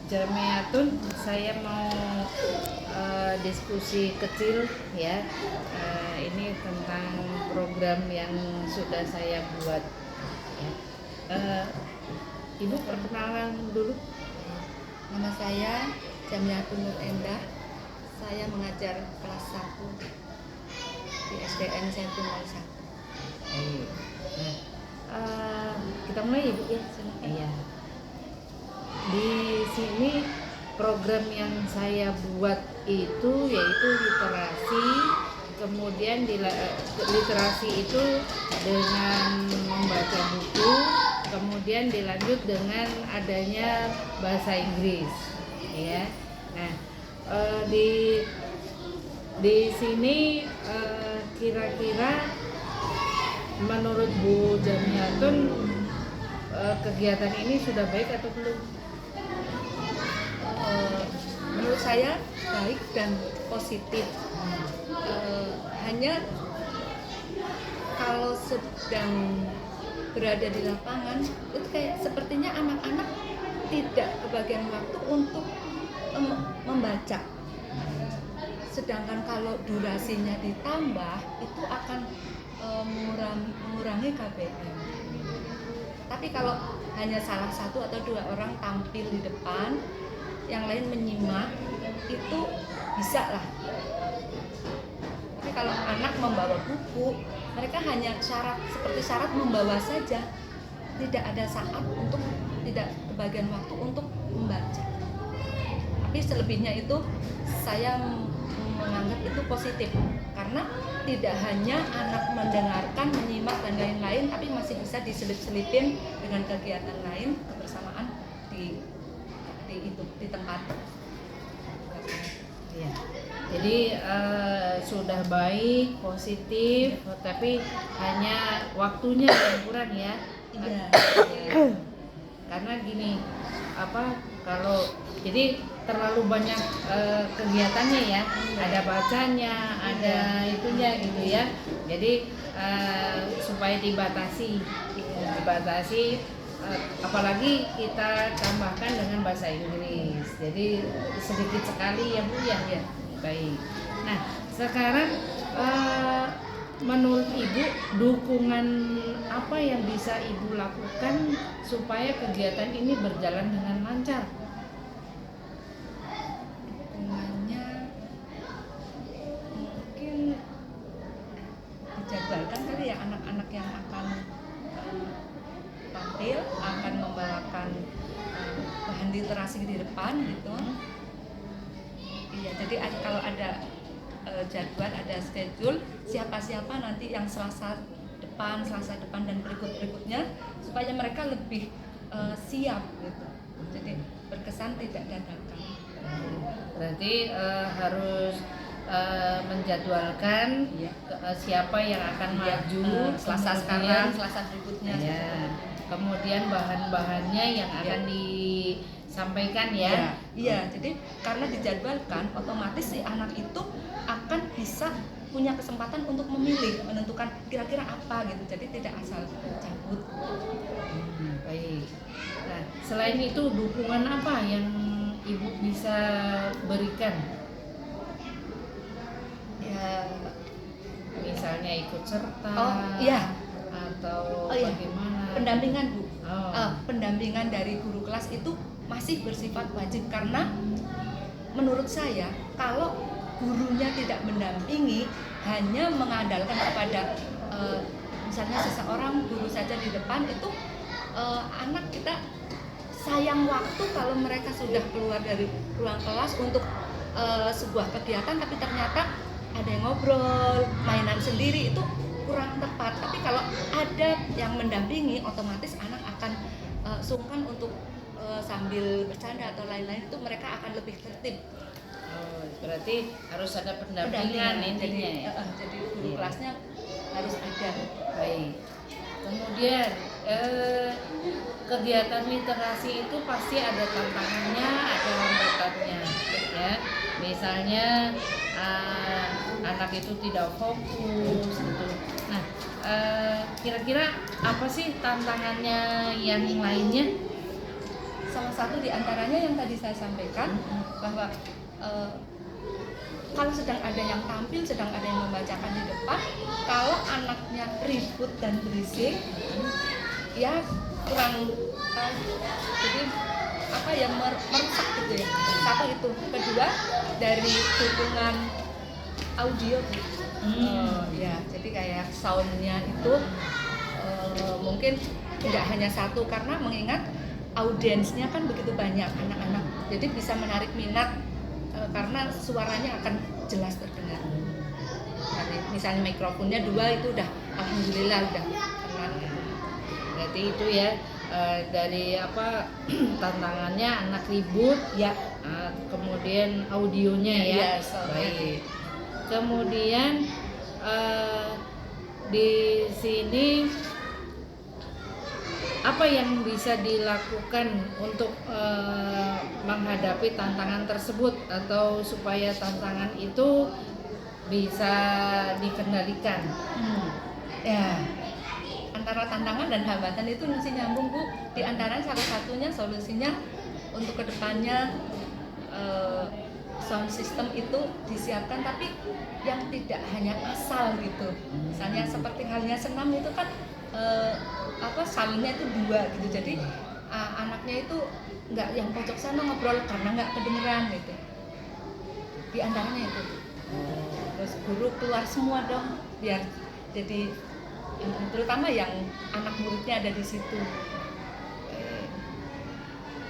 Jamiatun, saya mau diskusi kecil ya. Ini tentang program yang sudah saya buat. Ya. Ibu perkenalan dulu. Nama saya Jamiatun Nur Endah. Saya mengajar kelas 1 di SDN Sentul 01. Kita mulai Ibu ya. Silakan. Iya. Di sini program yang saya buat itu yaitu literasi. Kemudian literasi itu dengan membaca buku, kemudian dilanjut dengan adanya bahasa Inggris, ya. Nah, di sini kira-kira menurut Bu Jamiatun kegiatan ini sudah baik atau belum? Menurut saya baik dan positif. Hanya kalau sedang berada di lapangan itu kayak sepertinya anak-anak tidak kebagian waktu untuk membaca. Sedangkan kalau durasinya ditambah itu akan mengurangi KBM. Tapi kalau hanya salah satu atau dua orang tampil di depan, yang lain menyimak, itu bisa lah. Tapi kalau anak membawa buku, mereka hanya seperti syarat membawa saja, tidak ada saat untuk, tidak kebagian waktu untuk membaca. Tapi selebihnya itu saya menganggap itu positif, karena tidak hanya anak mendengarkan, menyimak dan lain-lain, tapi masih bisa diselip-selipin dengan kegiatan lain kebersamaan di tempat. Ya. Jadi sudah baik, positif, tapi hanya waktunya yang kurang ya. Iya. Karena gini, kalau jadi terlalu banyak kegiatannya ya, ada bacanya, ada itunya gitu ya. Jadi supaya dibatasi, apalagi kita tambahkan dengan bahasa Inggris. Jadi sedikit sekali ya Bu ya. Baik. Nah, sekarang menurut Ibu dukungan apa yang bisa Ibu lakukan supaya kegiatan ini berjalan dengan lancar? Dukungannya mungkin dijadwalkan kali ya, anak-anak yang akan tampil, akan membawakan bahan literasi di depan gitu. Iya, jadi kalau ada jadwal, ada schedule, siapa-siapa nanti yang Selasa depan dan berikutnya, supaya mereka lebih siap gitu. Jadi berkesan tidak dadakan. Berarti harus menjadwalkan siapa yang akan maju, Selasa sekarang, Selasa berikutnya. Ya. Kemudian bahan-bahannya yang akan disampaikan ya. Iya, jadi karena dijadwalkan, otomatis si anak itu akan bisa punya kesempatan untuk memilih, menentukan kira-kira apa gitu. Jadi tidak asal cabut. Baik. Nah, selain itu dukungan apa yang Ibu bisa berikan? Ya, misalnya ikut serta. Atau bagaimana? Pendampingan Bu. Pendampingan dari guru kelas itu masih bersifat wajib, karena menurut saya kalau gurunya tidak mendampingi, hanya mengandalkan kepada misalnya seseorang guru saja di depan, itu anak kita sayang waktu kalau mereka sudah keluar dari ruang kelas untuk sebuah kegiatan, tapi ternyata ada yang ngobrol, mainan sendiri, itu kurang tepat. Tapi kalau ada yang mendampingi, otomatis anak akan sungkan untuk sambil bercanda atau lain-lain, itu mereka akan lebih tertib. Berarti harus ada pendampingan intinya ya. Jadi guru kelasnya harus ada. Baik. Kemudian kegiatan literasi itu pasti ada tantangannya, ada hambatannya ya. Misalnya anak itu tidak fokus gitu. Nah, kira-kira apa sih tantangannya yang lainnya? Salah satu di antaranya yang tadi saya sampaikan bahwa kalau sedang ada yang tampil, sedang ada yang membacakan di depan, kalau anaknya ribut dan berisik, ya kurang jadi apa ya merusak gitu ya. Satu itu, kedua dari dukungan audio Bu. Ya, jadi kayak soundnya itu mungkin tidak hanya satu karena mengingat audiensnya kan begitu banyak anak-anak, jadi bisa menarik minat karena suaranya akan jelas terdengar. Jadi, misalnya mikrofonnya 2 itu udah alhamdulillah udah kena gitu. Berarti itu ya dari apa tantangannya anak ribut Ya, kemudian audionya ya. ya soalnya. Baik. Kemudian di sini apa yang bisa dilakukan untuk menghadapi tantangan tersebut atau supaya tantangan itu bisa dikendalikan? Ya, antara tantangan dan hambatan itu mesti nyambung Bu. Di antara salah satunya solusinya untuk kedepannya sound system itu disiapkan, tapi yang tidak hanya asal gitu. Misalnya seperti halnya senam itu kan salonnya itu 2 gitu, jadi anaknya itu nggak yang pojok sana ngobrol karena nggak kedengeran gitu. Di antaranya itu. Terus guru keluar semua dong, biar jadi terutama yang anak muridnya ada di situ.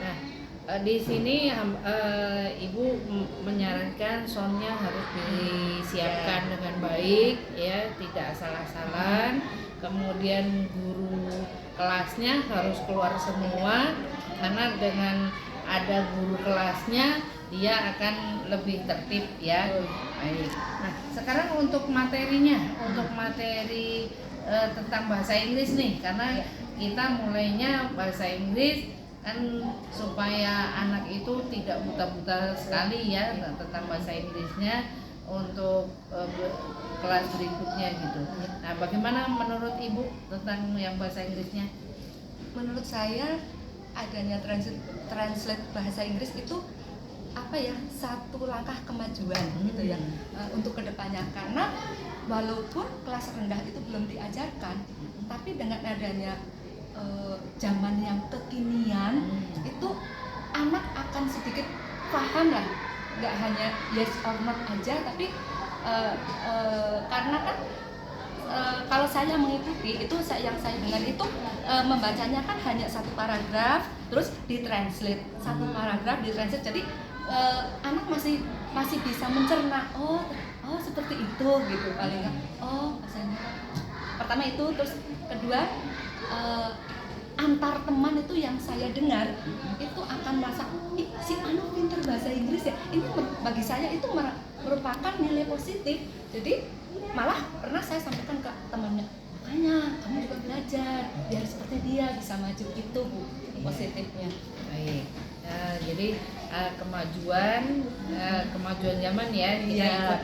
Nah, di sini Ibu menyarankan soundnya harus disiapkan dengan baik ya, tidak asal-asalan. Kemudian guru kelasnya harus keluar semua, karena dengan ada guru kelasnya dia akan lebih tertib ya. Baik. Nah, sekarang untuk materinya, untuk materi tentang bahasa Inggris nih, karena kita mulainya bahasa Inggris kan supaya anak itu tidak buta-buta sekali ya tentang bahasa Inggrisnya untuk kelas berikutnya gitu. Nah, bagaimana menurut Ibu tentang yang bahasa Inggrisnya? Menurut saya adanya translate bahasa Inggris itu apa ya, satu langkah kemajuan gitu ya untuk kedepannya, karena walaupun kelas rendah itu belum diajarkan, tapi dengan adanya zaman yang kekinian itu anak akan sedikit paham lah, nggak hanya yes or not aja, tapi karena kan kalau saya mengikuti itu yang saya dengar itu membacanya kan hanya satu paragraf terus ditranslate, satu paragraf ditranslate, jadi anak masih bisa mencerna, oh seperti itu gitu paling nggak, bahasanya pertama itu. Terus kedua, antar teman itu yang saya dengar itu akan merasa, si anak pintar bahasa Inggris ya, ini bagi saya itu merupakan nilai positif. Jadi malah pernah saya sampaikan ke temannya, makanya kamu juga belajar biar seperti dia bisa maju, itu Bu positifnya. Baik. Jadi kemajuan zaman ya, kita ikut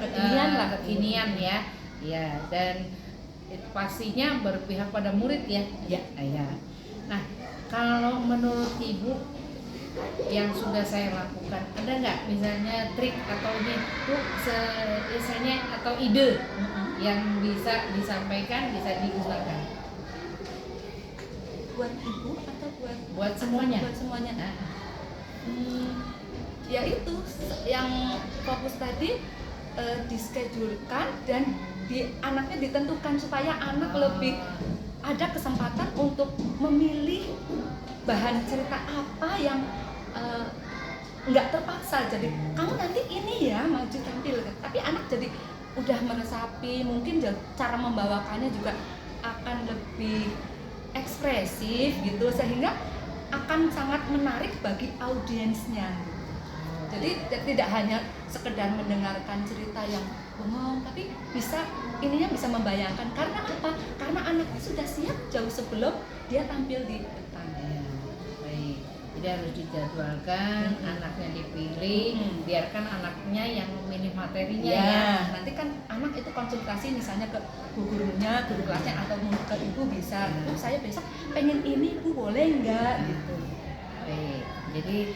kekinian ya. Ya, dan pastinya berpihak pada murid ya. Ya. Nah, kalau menurut Ibu yang sudah saya lakukan, ada nggak misalnya trik atau ini tuh misalnya atau ide yang bisa disampaikan, bisa digunakan buat Ibu atau buat semuanya? Buat semuanya. Ya itu yang fokus tadi, dischedulkan dan anaknya ditentukan supaya anak lebih ada kesempatan untuk memilih bahan cerita apa yang nggak terpaksa. Jadi kamu nanti ini ya maju tampil, tapi anak jadi udah meresapi, mungkin cara membawakannya juga akan lebih ekspresif gitu, sehingga akan sangat menarik bagi audiensnya. Jadi tidak hanya sekedar mendengarkan cerita yang bengong, tapi bisa membayangkan. Karena apa? Karena anaknya sudah siap jauh sebelum dia tampil di depan. Baik. Jadi harus dijadwalkan, anaknya dipilih, biarkan anaknya yang memilih materinya ya. Nanti kan anak itu konsultasi misalnya ke gurunya, guru kelasnya, atau ke ibu bisa. Saya besok pengen ini, Bu boleh nggak gitu. Baik. Jadi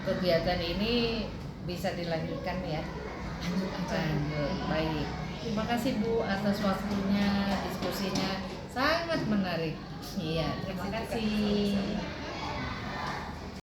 kegiatan ini bisa dilanjutkan ya. Lanjut, baik. Terima kasih Bu atas waktunya, diskusinya sangat menarik. Iya, terima kasih.